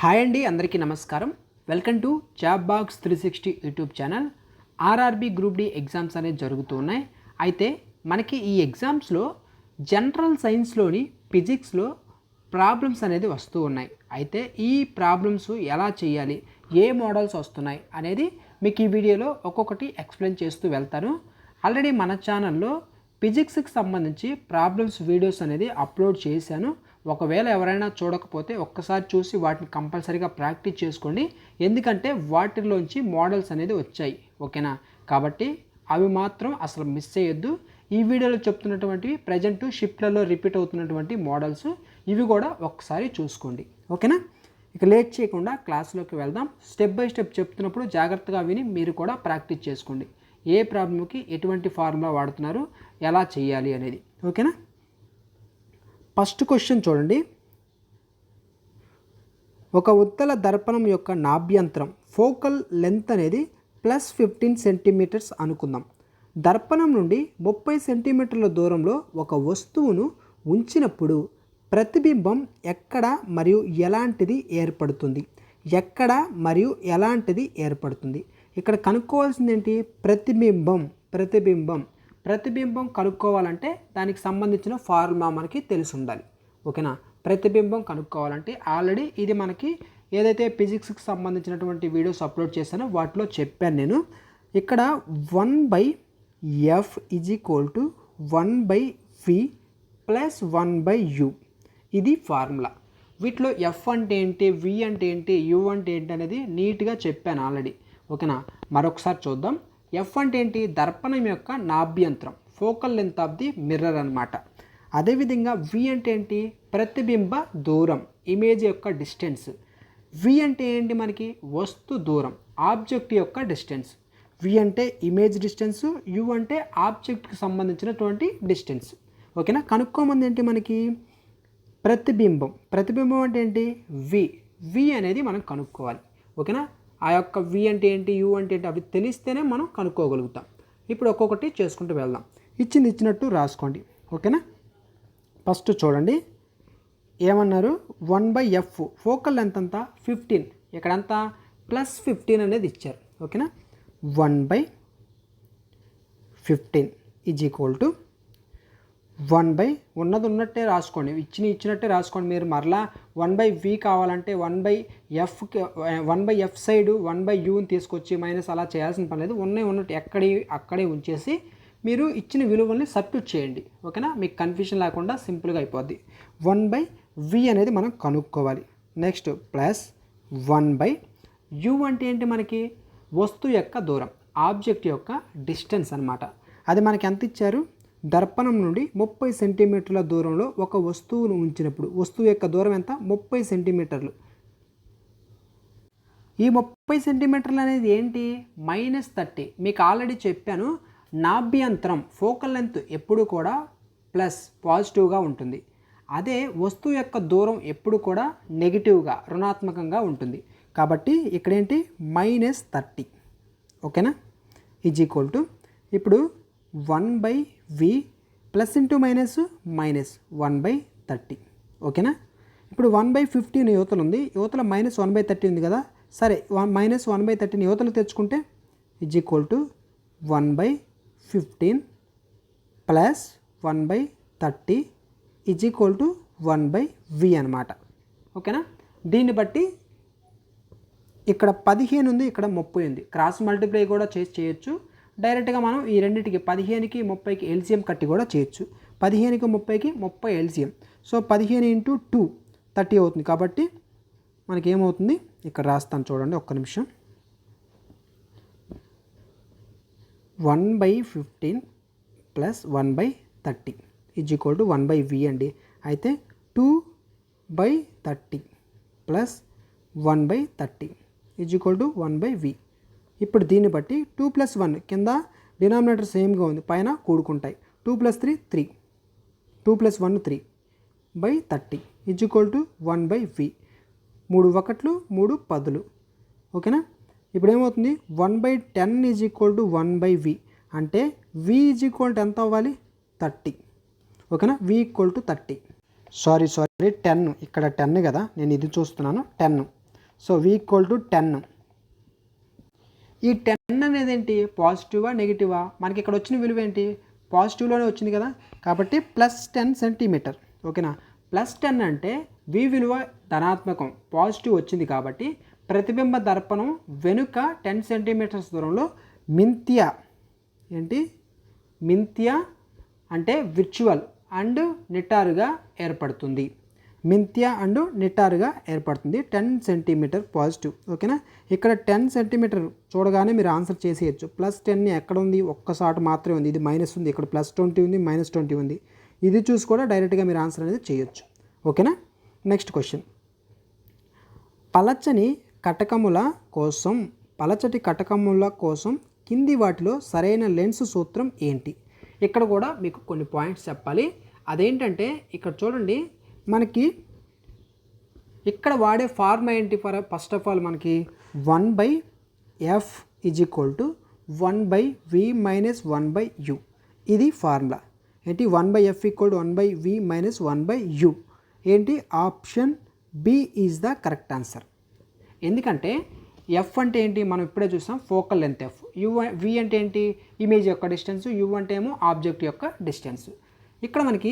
Hi అండి, అందరికీ నమస్కారం. Welcome to Job Box 360 YouTube channel. RRB group D exams అనేవి జరుగుతూ ఉన్నాయి. అయితే మనకి ఈ ఎగ్జామ్స్లో జనరల్ సైన్స్లోని ఫిజిక్స్లో ప్రాబ్లమ్స్ అనేది వస్తూ ఉన్నాయి. అయితే ఈ ప్రాబ్లమ్స్ ఎలా చేయాలి, ఏ మోడల్స్ వస్తున్నాయి అనేది మీకు ఈ వీడియోలో ఒక్కొక్కటి ఎక్స్ప్లెయిన్ చేస్తూ వెళ్తాను. ఆల్రెడీ మన ఛానల్లో ఫిజిక్స్కి సంబంధించి ప్రాబ్లమ్స్ వీడియోస్ అనేది అప్లోడ్ చేశాను. ఒకవేళ ఎవరైనా చూడకపోతే ఒక్కసారి చూసి వాటిని కంపల్సరీగా ప్రాక్టీస్ చేసుకోండి. ఎందుకంటే వాటిల్లోంచి మోడల్స్ అనేది వచ్చాయి, ఓకేనా? కాబట్టి అవి మాత్రం అసలు మిస్ చేయొద్దు. ఈ వీడియోలో చెప్తున్నటువంటివి ప్రజెంట్ షిఫ్ట్లలో రిపీట్ అవుతున్నటువంటి మోడల్స్, ఇవి కూడా ఒక్కసారి చూసుకోండి, ఓకేనా? ఇక లేట్ చేయకుండా క్లాస్లోకి వెళ్దాం. స్టెప్ బై స్టెప్ చెప్తున్నప్పుడు జాగ్రత్తగా విని మీరు కూడా ప్రాక్టీస్ చేసుకోండి. ఏ ప్రాబ్లంకి ఎటువంటి ఫార్ములా వాడుతున్నారు, ఎలా చేయాలి అనేది, ఓకేనా? ఫస్ట్ క్వశ్చన్ చూడండి. ఒక ఉత్తల దర్పణం యొక్క నాభ్యంతరం ఫోకల్ లెంత్ అనేది +15 సెంటీమీటర్స్ అనుకుందాం. దర్పణం నుండి 30 సెంటీమీటర్ల దూరంలో ఒక వస్తువును ఉంచినప్పుడు ప్రతిబింబం ఎక్కడ మరియు ఎలాంటిది ఏర్పడుతుంది? ఎక్కడ మరియు ఎలాంటిది ఏర్పడుతుంది? ఇక్కడ కనుక్కోవాల్సింది ఏంటి? ప్రతిబింబం కనుక్కోవాలంటే దానికి సంబంధించిన ఫార్ములా మనకి తెలిసి ఉండాలి, ఓకేనా? ప్రతిబింబం కనుక్కోవాలంటే ఆల్రెడీ ఇది మనకి ఏదైతే ఫిజిక్స్కి సంబంధించినటువంటి వీడియోస్ అప్లోడ్ చేశానో వాటిలో చెప్పాను నేను. ఇక్కడ 1/F = 1/V + 1/U ఇది ఫార్ములా. వీటిలో ఎఫ్ అంటే ఏంటి, వి అంటే ఏంటి, యు అంటే ఏంటి అనేది నీట్గా చెప్పాను ఆల్రెడీ, ఓకేనా? మరొకసారి చూద్దాం. ఎఫ్ అంటే ఏంటి? దర్పణం యొక్క నాభ్యంతరం, focal length of the mirror అనమాట. అదేవిధంగా వి అంటే ఏంటి? ప్రతిబింబ దూరం, ఇమేజ్ యొక్క డిస్టెన్స్. వి అంటే ఏంటి? మనకి వస్తు దూరం, ఆబ్జెక్ట్ యొక్క డిస్టెన్స్. వి అంటే ఇమేజ్ డిస్టెన్స్, యు అంటే ఆబ్జెక్ట్కి సంబంధించినటువంటి డిస్టెన్స్, ఓకేనా? కనుక్కోమంది ఏంటి మనకి? ప్రతిబింబం అంటే ఏంటి? వి అనేది మనం కనుక్కోవాలి, ఓకేనా? ఆ యొక్క వి అంటే ఏంటి, యు అంటే ఏంటి, అవి తెలిస్తేనే మనం కనుక్కోగలుగుతాం. ఇప్పుడు ఒక్కొక్కటి చేసుకుంటూ వెళ్దాం. ఇచ్చినట్టు రాసుకోండి, ఓకేనా? ఫస్ట్ చూడండి ఏమన్నారు? 1/F ఫోకల్ లెంత్ అంతా 15, ఇక్కడంతా +15 అనేది ఇచ్చారు, ఓకేనా? 1/15 = 1/, ఉన్నది ఉన్నట్టే రాసుకోండి, ఇచ్చినట్టే రాసుకోండి. మీరు మరలా 1/V కావాలంటే 1/F సైడ్ 1/Uని తీసుకొచ్చి మైనస్ అలా చేయాల్సిన పని లేదు. ఉన్నట్టు అక్కడే ఉంచేసి మీరు ఇచ్చిన విలువల్ని సబ్స్టిట్యూట్ చేయండి, ఓకేనా? మీకు కన్ఫ్యూజన్ లేకుండా సింపుల్గా అయిపోద్ది. 1/V అనేది మనం కనుక్కోవాలి. నెక్స్ట్ +1/U అంటే ఏంటి? మనకి వస్తువు యొక్క దూరం, ఆబ్జెక్ట్ యొక్క డిస్టెన్స్ అనమాట. అది మనకి ఎంత ఇచ్చారు? దర్పణం నుండి 30 సెంటీమీటర్ల దూరంలో ఒక వస్తువును ఉంచినప్పుడు వస్తువు యొక్క దూరం ఎంత? 30 సెంటీమీటర్లు. ఈ 30 సెంటీమీటర్లు అనేది ఏంటి? -30. మీకు ఆల్రెడీ చెప్పాను, నాభ్యంతరం ఫోకల్ లెంత్ ఎప్పుడు కూడా పాజిటివ్గా ఉంటుంది. అదే వస్తువు యొక్క దూరం ఎప్పుడు కూడా నెగిటివ్గా, రుణాత్మకంగా ఉంటుంది. కాబట్టి ఇక్కడేంటి? -30, ఓకేనా? = ఇప్పుడు 1/V +* -1/30, ఓకేనా? ఇప్పుడు 1/15 యువతలు ఉంది, యువతల -1/30 ఉంది కదా. సరే, -1/30ని యువతలు తెచ్చుకుంటే = 1/15 + 1/30 = 1/V అనమాట, ఓకేనా? దీన్ని బట్టి ఇక్కడ 15 ఉంది, ఇక్కడ 30 ఉంది. క్రాస్ మల్టిప్లై కూడా చేయొచ్చు. డైరెక్ట్గా మనం ఈ రెండింటికి 15కి 30కి ఎల్సిఎం కట్టి కూడా చేయొచ్చు. 15కి 30కి 30 ఎల్సిఎం. సో 15 × 2 30 అవుతుంది. కాబట్టి మనకి ఏమవుతుంది? ఇక్కడ రాస్తాను చూడండి, ఒక్క నిమిషం. 1/15 + 1/30 = 1/V అండి. అయితే 2/30 + 1/30 = 1/V. ఇప్పుడు దీన్ని బట్టి 2 + 1 కింద డినామినేటర్ సేమ్గా ఉంది, పైన కూడుకుంటాయి. 2 + 3 3, 2 + 1 3/30 = 1/V. 3 1లు 3 10లు, ఓకేనా? ఇప్పుడు ఏమవుతుంది? 1/10 = 1/V అంటే V ఎంత అవ్వాలి? 30, ఓకేనా? V = 30. సారీ 10, ఇక్కడ 10 కదా, నేను ఇది చూస్తున్నాను 10. So V equal to 10. ఈ 10 అనేది ఏంటి, పాజిటివా నెగిటివా? మనకి ఇక్కడ వచ్చిన విలువ ఏంటి, పాజిటివ్లోనే వచ్చింది కదా, కాబట్టి +10 సెంటీమీటర్. ఓకేనా, +10 అంటే V విలువ ధనాత్మకం, పాజిటివ్ వచ్చింది కాబట్టి ప్రతిబింబ దర్పణం వెనుక 10 సెంటీమీటర్స్ దూరంలో మింత్య ఏంటి, మింత్య అంటే విర్చువల్ అండ్ నిటారుగా ఏర్పడుతుంది. మింత్య అండ్ నిటారుగా ఏర్పడుతుంది 10 సెంటీమీటర్ పాజిటివ్. ఓకేనా, ఇక్కడ 10 సెంటీమీటర్ చూడగానే మీరు ఆన్సర్ చేసేయచ్చు. +10 ఎక్కడ ఉంది, ఒక్కసారి మాత్రమే ఉంది, ఇది మైనస్ ఉంది, ఇక్కడ +20 ఉంది, -20 ఉంది. ఇది చూసి కూడా డైరెక్ట్గా మీరు ఆన్సర్ అనేది చేయొచ్చు. ఓకేనా, నెక్స్ట్ క్వశ్చన్. పలచటి కటకముల కోసం కింది వాటిలో సరైన లెన్స్ సూత్రం ఏంటి? ఇక్కడ కూడా మీకు కొన్ని పాయింట్స్ చెప్పాలి. అదేంటంటే ఇక్కడ చూడండి, మనకి ఇక్కడ వాడే ఫార్ములా ఏంటి? ఫస్ట్ ఆఫ్ ఆల్ మనకి 1/f = 1/v - 1/u. ఇది ఫార్ములా ఏంటి, 1/f = 1/v - 1/u. ఏంటి, option B is the correct answer. ఎందుకంటే ఎఫ్ అంటే ఏంటి, మనం ఇప్పుడే చూసాం ఫోకల్ లెంత్ ఎఫ్. వి అంటే ఏంటి, ఇమేజ్ యొక్క డిస్టెన్స్. యు అంటే ఏమో ఆబ్జెక్ట్ యొక్క డిస్టెన్స్. ఇక్కడ మనకి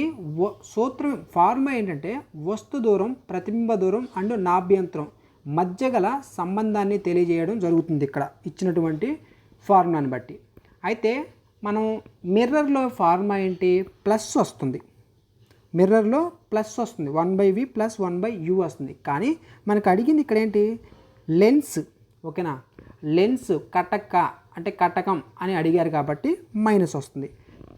సూత్రం ఫార్ములా ఏంటంటే వస్తు దూరం, ప్రతిబింబ దూరం అండ్ నాభ్యంతరం మధ్య గల సంబంధాన్ని తెలియజేయడం జరుగుతుంది ఇక్కడ ఇచ్చినటువంటి ఫార్ములాని బట్టి. అయితే మనం మిర్రర్లో ఫార్ములా ఏంటి, ప్లస్ వస్తుంది. మిర్రర్లో ప్లస్ వస్తుంది, 1/v + 1/u వస్తుంది. కానీ మనకు అడిగింది ఇక్కడ ఏంటి, లెన్స్. ఓకేనా, లెన్స్ కటకం అని అడిగారు కాబట్టి మైనస్ వస్తుంది.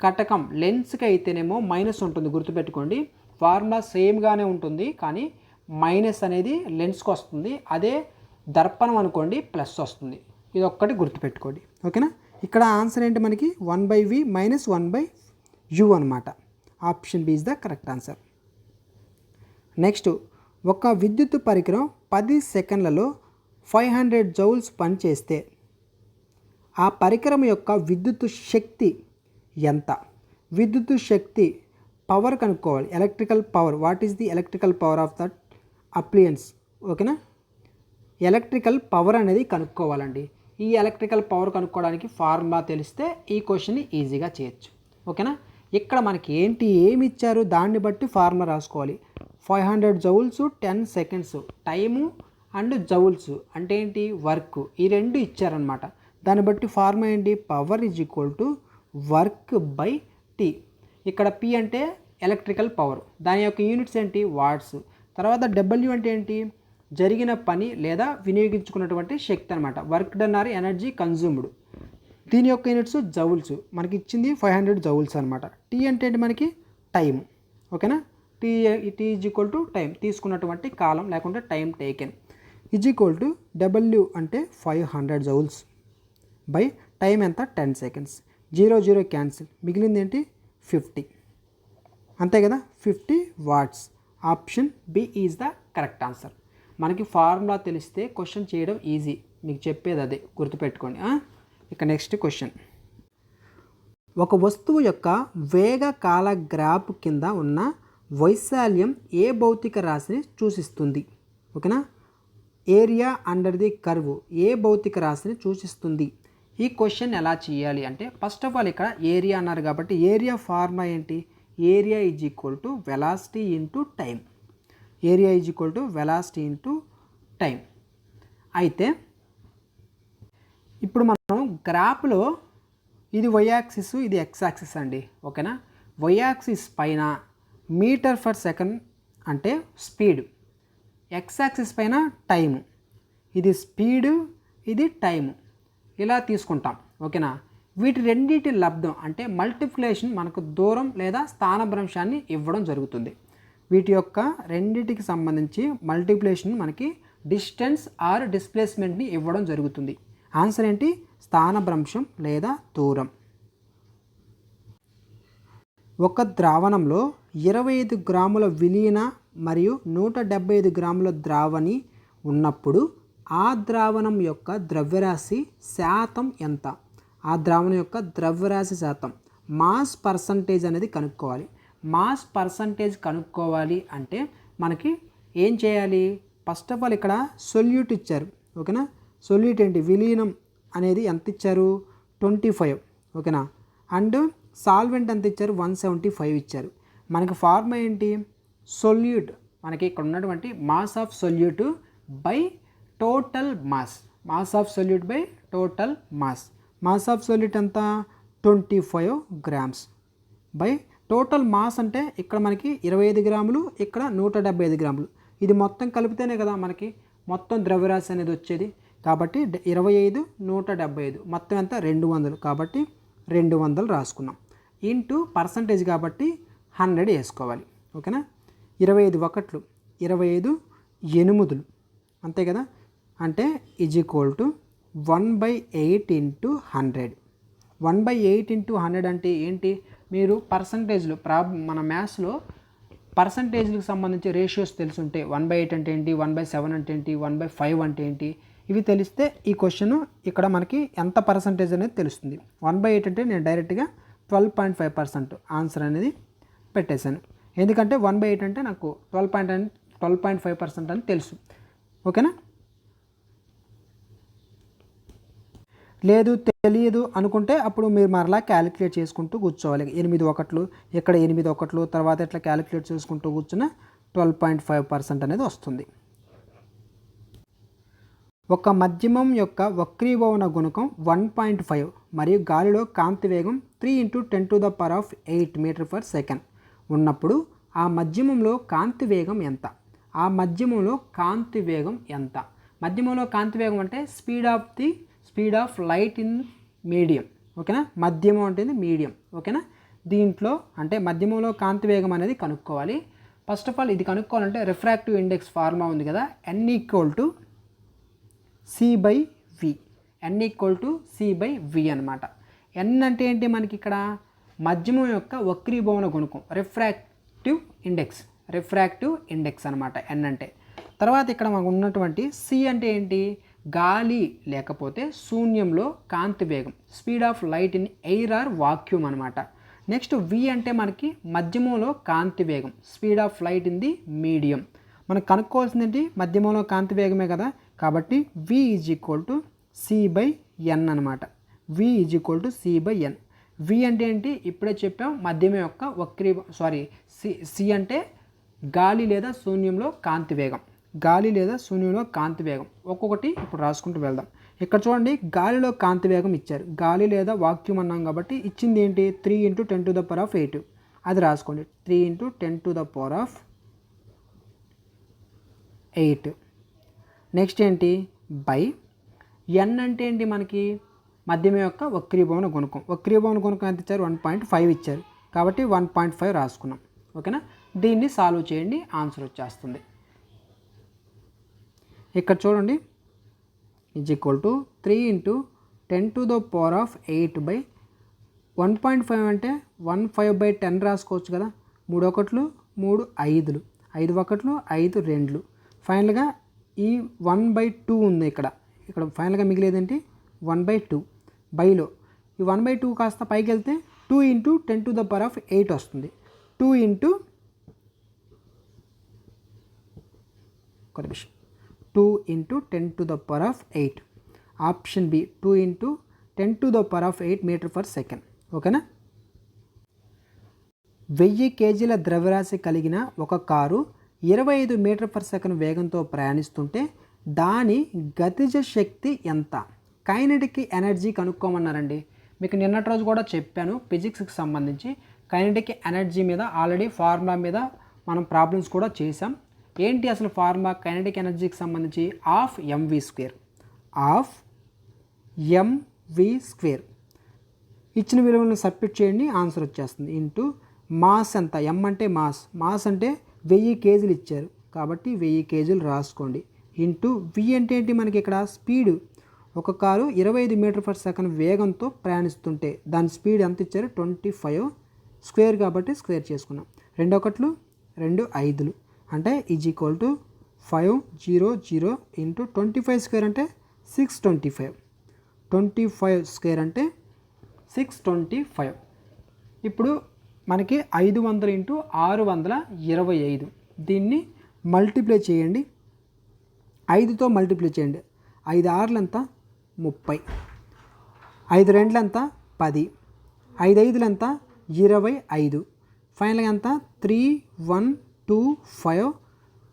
కటకం లెన్స్కి అయితేనేమో మైనస్ ఉంటుంది, గుర్తుపెట్టుకోండి. ఫార్ములా సేమ్గానే ఉంటుంది కానీ మైనస్ అనేది లెన్స్కి వస్తుంది. అదే దర్పణం అనుకోండి ప్లస్ వస్తుంది. ఇది ఒక్కటి గుర్తుపెట్టుకోండి. ఓకేనా, ఇక్కడ ఆన్సర్ ఏంటి మనకి 1/v - 1/u అనమాట. Option B is the correct answer. Next, ఒక విద్యుత్ పరికరం 10 సెకండ్లలో 500 జౌల్స్ పనిచేస్తే ఆ పరికరం యొక్క విద్యుత్ శక్తి ఎంత? విద్యుత్ శక్తి పవర్ కనుక్కోవాలి, electrical power. What is the electrical power of that appliances? ఓకేనా, ఎలక్ట్రికల్ పవర్ అనేది కనుక్కోవాలండి. ఈ ఎలక్ట్రికల్ పవర్ కనుక్కోవడానికి ఫార్ములా తెలిస్తే ఈ క్వశ్చన్ని ఈజీగా చేయొచ్చు. ఓకేనా, ఇక్కడ మనకి ఏమి ఇచ్చారు దాన్ని బట్టి ఫార్ములా రాసుకోవాలి. 500 joules 10 seconds, time and joules అంటే ఏంటి, వర్క్. ఈ రెండు ఇచ్చారనమాట. దాన్ని బట్టి ఫార్ములా ఏంటి, పవర్ = వర్క్ బై టీ. ఇక్కడ పి అంటే ఎలక్ట్రికల్ పవర్, దాని యొక్క యూనిట్స్ ఏంటి, వాట్స్. తర్వాత డబ్ల్యూ అంటే ఏంటి, జరిగిన పని లేదా వినియోగించుకున్నటువంటి శక్తి అనమాట. Work done or energy consumed. దీని యొక్క యూనిట్స్ జౌల్స్. మనకి ఇచ్చింది 500 జౌల్స్ అనమాట. టీ అంటే ఏంటి మనకి టైం. ఓకేనా, టీ = టైం, తీసుకున్నటువంటి కాలం లేకుంటే టైం టేకెన్. W అంటే 500 జౌల్స్ బై టైం ఎంత, 10 సెకండ్స్. 0 క్యాన్సిల్, మిగిలింది ఏంటి 50. అంతే కదా, 50 watts. Option B is the correct answer. మనకి ఫార్ములా తెలిస్తే క్వశ్చన్ చేయడం ఈజీ, మీకు చెప్పేది అదే, గుర్తుపెట్టుకోండి. ఇక నెక్స్ట్ క్వశ్చన్. ఒక వస్తువు యొక్క వేగ కాల గ్రాఫ్ కింద ఉన్న వైశాల్యం ఏ భౌతిక రాశిని సూచిస్తుంది? ఓకేనా, ఏరియా అండర్ ది కర్వ్ ఏ భౌతిక రాశిని సూచిస్తుంది? ఈ క్వశ్చన్ ఎలా చేయాలి అంటే, ఫస్ట్ ఆఫ్ ఆల్ ఇక్కడ ఏరియా అన్నారు కాబట్టి ఏరియా ఫార్ములా ఏంటి, area = velocity into time. Area = velocity into time. అయితే ఇప్పుడు మనం గ్రాఫ్లో ఇది వై యాక్సిస్, ఇది ఎక్స్ యాక్సిస్ అండి. ఓకేనా, వై యాక్సిస్ పైన మీటర్/సెకండ్ అంటే స్పీడ్, ఎక్స్ యాక్సిస్ పైన టైము. ఇది స్పీడు, ఇది టైము, ఇలా తీసుకుంటాం. ఓకేనా, వీటి రెండింటి లబ్ధం అంటే మల్టిప్లికేషన్ మనకు దూరం లేదా స్థానభ్రంశాన్ని ఇవ్వడం జరుగుతుంది. వీటి యొక్క రెండింటికి సంబంధించి మల్టిప్లికేషన్ మనకి డిస్టెన్స్ ఆర్ డిస్ప్లేస్మెంట్ని ఇవ్వడం జరుగుతుంది. ఆన్సర్ ఏంటి, స్థానభ్రంశం లేదా దూరం. ఒక ద్రావణంలో 25 గ్రాముల విలీన మరియు 175 గ్రాముల ద్రావణి ఉన్నప్పుడు ఆ ద్రావణం యొక్క ద్రవ్యరాశి శాతం ఎంత? ఆ ద్రావణం యొక్క ద్రవ్యరాశి శాతం, మాస్ పర్సంటేజ్ అనేది కనుక్కోవాలి. మాస్ పర్సంటేజ్ కనుక్కోవాలి అంటే మనకి ఏం చేయాలి, ఫస్ట్ ఆఫ్ ఆల్ ఇక్కడ సొల్యూట్ ఇచ్చారు, ఓకేనా. సొల్యూట్ ఏంటి, విలీనం అనేది ఎంత ఇచ్చారు, 25, ఓకేనా. అండ్ సాల్వెంట్ ఎంత ఇచ్చారు, 175 ఇచ్చారు. మనకి ఫార్ములా ఏంటి, సొల్యూట్, మనకి ఇక్కడ ఉన్నటువంటి mass of solute by total mass, mass of solute by total mass. Mass of solute ఎంత, 25 grams బై టోటల్ మాస్ అంటే ఇక్కడ మనకి 25 గ్రాములు, ఇక్కడ 175 గ్రాములు. ఇది మొత్తం కలిపితేనే కదా మనకి మొత్తం ద్రవ్యరాశి అనేది వచ్చేది. కాబట్టి 25, 175 మొత్తం ఎంత, 200. కాబట్టి 200 రాసుకున్నాం. ఇంటూ పర్సంటేజ్ కాబట్టి 100 వేసుకోవాలి, ఓకేనా. 25 ఒకట్లు, 25 ఎనిమిదిలు, అంతే కదా. అంటే is equal to 1/8 into 100. 1/8 into 100 అంటే ఏంటి, మీరు పర్సంటేజ్లు మన మ్యాథ్స్లో పర్సంటేజ్లకు సంబంధించి రేషియోస్ తెలుసుంటే 1/8 అంటే ఏంటి, 1/7 అంటే ఏంటి, 1/5 అంటే ఏంటి, ఇవి తెలిస్తే ఈ క్వశ్చన్ ఇక్కడ మనకి ఎంత పర్సంటేజ్ అనేది తెలుస్తుంది. 1/8 అంటే నేను డైరెక్ట్గా 12.5% ఆన్సర్ అనేది పెట్టేశాను. ఎందుకంటే 1/8 అంటే నాకు 12.5% అని తెలుసు, ఓకేనా. లేదు తెలియదు అనుకుంటే అప్పుడు మీరు మరలా క్యాలిక్యులేట్ చేసుకుంటూ కూర్చోవాలి. 8 ఒకట్లు, ఇక్కడ 8 ఒకట్లు, తర్వాత ఇట్లా క్యాలిక్యులేట్ చేసుకుంటూ కూర్చున్న 12.5% అనేది వస్తుంది. ఒక మధ్యమం యొక్క వక్రీభవన గుణకం 1.5 మరియు గాలిలో కాంతి వేగం 3 × 10⁸ మీటర్/సెకండ్ ఉన్నప్పుడు ఆ మధ్యమంలో కాంతి వేగం ఎంత, ఆ మధ్యమంలో కాంతి వేగం ఎంత. మధ్యమంలో కాంతి వేగం అంటే speed of light in medium, ఓకేనా. మధ్యమం అంటే మీడియం, ఓకేనా. దీంట్లో అంటే మధ్యమంలో కాంతి వేగం అనేది కనుక్కోవాలి. ఫస్ట్ ఆఫ్ ఆల్ ఇది కనుక్కోవాలంటే రిఫ్రాక్టివ్ ఇండెక్స్ ఫార్ములా ఉంది కదా, n = c/v, n = c/v అనమాట. n అంటే ఏంటి, మనకి ఇక్కడ మధ్యమం యొక్క వక్రీభవన గుణకం, రిఫ్రాక్టివ్ ఇండెక్స్ అనమాట n అంటే. తర్వాత ఇక్కడ మనకు ఉన్నటువంటి c అంటే ఏంటి, గాలి లేకపోతే శూన్యంలో కాంతి వేగం, speed of light in air or vacuum అనమాట. నెక్స్ట్ v అంటే మనకి మధ్యమంలో కాంతి వేగం, speed of light in the medium. మనకు కనుక్కోవాల్సింది ఏంటి, మధ్యమంలో కాంతి వేగమే కదా, కాబట్టి v = c/n అనమాట. v = c/n. v అంటే ఏంటి, ఇప్పుడే చెప్పాం, మధ్యమం యొక్క c అంటే గాలి లేదా శూన్యంలో కాంతి వేగం, గాలి లేదా శూన్యంలో కాంతి వేగం. ఒక్కొక్కటి ఇప్పుడు రాసుకుంటూ వెళ్దాం. ఇక్కడ చూడండి, గాలిలో కాంతి వేగం ఇచ్చారు, గాలి లేదా వాక్యూమ్ అన్నాం కాబట్టి ఇచ్చింది ఏంటి, 3 × 10⁸. అది రాసుకోండి, 3 × 10⁸. నెక్స్ట్ ఏంటి, బై n అంటే ఏంటి, మనకి మధ్యమం యొక్క వక్రీభవన గుణకం. వక్రీభవన గుణకం ఎంత ఇచ్చారు, 1.5 ఇచ్చారు, కాబట్టి 1.5 రాసుకున్నాం, ఓకేనా. దీన్ని సాల్వ్ చేయండి, ఆన్సర్ వచ్చేస్తుంది. ఇక్కడ చూడండి, ఈజ్ ఈక్వల్ టు 3 × 10⁸ 1.5 అంటే 15/10 రాసుకోవచ్చు కదా. 3 ఒకట్లు 3 5లు, 5 ఒకట్లు 5 2లు. ఫైనల్గా ఈ 1/2 ఉంది ఇక్కడ ఫైనల్గా మిగిలేదేంటి, 1/2 బైలో ఈ 1/2 కాస్త పైకి వెళ్తే 2 × 10⁸ వస్తుంది. 2 × 10⁸. ఆప్షన్ బి 2 × 10⁸ మీటర్/సెకండ్, ఓకేనా. 1000 kgల ద్రవ్యరాశి కలిగిన ఒక కారు 25 మీటర్/సెకండ్ వేగంతో ప్రయాణిస్తుంటే దాని గతిజ శక్తి ఎంత, కైనెటిక్ ఎనర్జీ కనుక్కోమన్నారండి. మీకు నిన్నటి రోజు కూడా చెప్పాను, ఫిజిక్స్కి సంబంధించి కైనెటిక్ ఎనర్జీ మీద ఆల్రెడీ ఫార్ములా మీద మనం ప్రాబ్లమ్స్ కూడా చేసాం. ఏంటి అసలు ఫార్ములా కైనెటిక్ ఎనర్జీకి సంబంధించి, ఆఫ్ mv². ఇచ్చిన విలువలను సబ్స్టిట్యూట్ చేయండి, ఆన్సర్ వచ్చేస్తుంది. ఇంటూ మాస్ ఎంత, m అంటే మాస్ అంటే 1000 kgలు ఇచ్చారు కాబట్టి 1000 kgలు రాసుకోండి. ఇంటూ v అంటే ఏంటి, మనకి ఇక్కడ స్పీడ్, ఒక కారు 25 మీటర్/సెకండ్ వేగంతో ప్రయాణిస్తుంటే దాని స్పీడ్ ఎంత ఇచ్చారు, 25 స్క్వేర్ కాబట్టి స్క్వేర్ చేసుకున్నాం. 2 ఒకట్లు 2 5లు అంటే is equal to 500 into 25 square అంటే 625, 25 స్క్వేర్ అంటే 625. ఇప్పుడు మనకి 500 × 625, దీన్ని మల్టిప్లై చేయండి. 5తో మల్టిప్లై చేయండి. 5 6లు ఎంత 30, 5 2లు ఎంత 10, 5 5లు ఎంత 25. ఫైనల్గా ఎంత 3 1 2 5.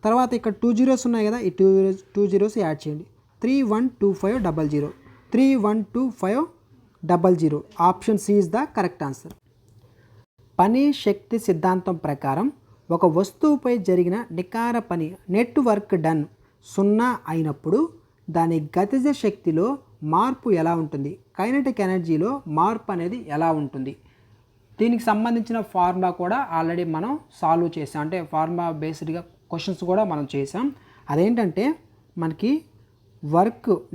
తర్వాత ఇక్కడ 2 zeros ఉన్నాయి కదా, ఈ 2 zeros యాడ్ చేయండి. 3 1 2 5 0 0, 3 1 2 5 0 0. Option C is the correct answer. పని శక్తి సిద్ధాంతం ప్రకారం ఒక వస్తువుపై జరిగిన నికార పని నెట్ వర్క్ డన్ 0 అయినప్పుడు దాని గతిజ శక్తిలో మార్పు ఎలా ఉంటుంది, కైనెటిక్ ఎనర్జీలో మార్పు అనేది ఎలా ఉంటుంది? దీనికి సంబంధించిన ఫార్ములా కూడా ఆల్రెడీ మనం సాల్వ్ చేసాం, అంటే ఫార్ములా బేస్డ్గా క్వశ్చన్స్ కూడా మనం చేసాం. అదేంటంటే మనకి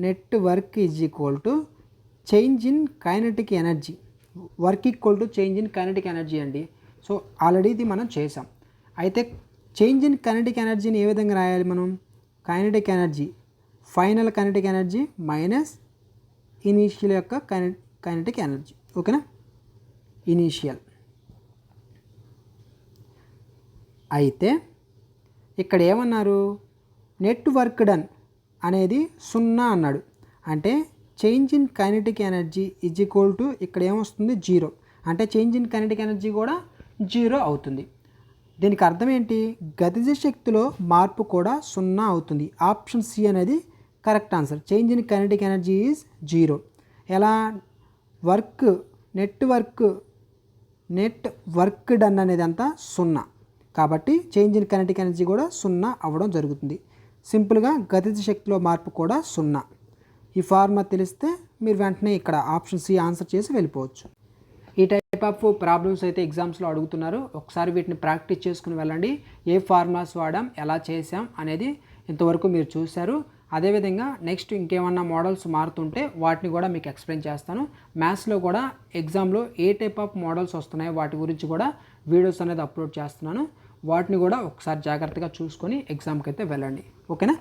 net work is equal to change in kinetic energy, work equal to change in kinetic energy అండి. సో ఆల్రెడీ ఇది మనం చేసాం. అయితే చేంజ్ ఇన్ కైనెటిక్ ఎనర్జీని ఏ విధంగా రాయాలి మనం? Kinetic energy, final kinetic energy minus initial యొక్క కైనెటిక్ ఎనర్జీ. ఓకేనా? ఇనీషియల్. అయితే ఇక్కడ ఏమన్నారు? నెట్ వర్క్ డన్ అనేది 0 అన్నాడు. అంటే change in kinetic energy is equal to ఇక్కడ ఏమొస్తుంది 0. అంటే చేంజ్ ఇన్ కైనెటిక్ ఎనర్జీ కూడా 0 అవుతుంది. దీనికి అర్థం ఏంటి? గతిజ శక్తిలో మార్పు కూడా 0 అవుతుంది. ఆప్షన్ సి అనేది correct answer. Change in kinetic energy is 0. ఎలా? నెట్ వర్క్ డన్ అనేది అంతా 0 కాబట్టి చేంజ్ ఇన్ కైనెటిక్ ఎనర్జీ కూడా 0 అవ్వడం జరుగుతుంది. సింపుల్గా గతిజ శక్తిలో మార్పు కూడా 0. ఈ ఫార్ములా తెలిస్తే మీరు వెంటనే ఇక్కడ ఆప్షన్ సి ఆన్సర్ చేసి వెళ్ళిపోవచ్చు. ఈ టైప్ ఆఫ్ ప్రాబ్లమ్స్ అయితే ఎగ్జామ్స్లో అడుగుతున్నారు. ఒకసారి వీటిని ప్రాక్టీస్ చేసుకుని వెళ్ళండి. ఏ ఫార్ములాస్ వాడాం, ఎలా చేసాం అనేది ఇంతవరకు మీరు చూశారు. అదేవిధంగా నెక్స్ట్ ఇంకేమన్నా మోడల్స్ మారుతుంటే వాటిని కూడా మీకు ఎక్స్ప్లెయిన్ చేస్తాను. మ్యాథ్స్లో కూడా ఎగ్జామ్లో ఏ టైప్ ఆఫ్ మోడల్స్ వస్తున్నాయో వాటి గురించి కూడా వీడియోస్ అనేది అప్లోడ్ చేస్తున్నాను. వాటిని కూడా ఒకసారి జాగ్రత్తగా చూసుకొని ఎగ్జామ్కి అయితే వెళ్ళండి. ఓకేనా?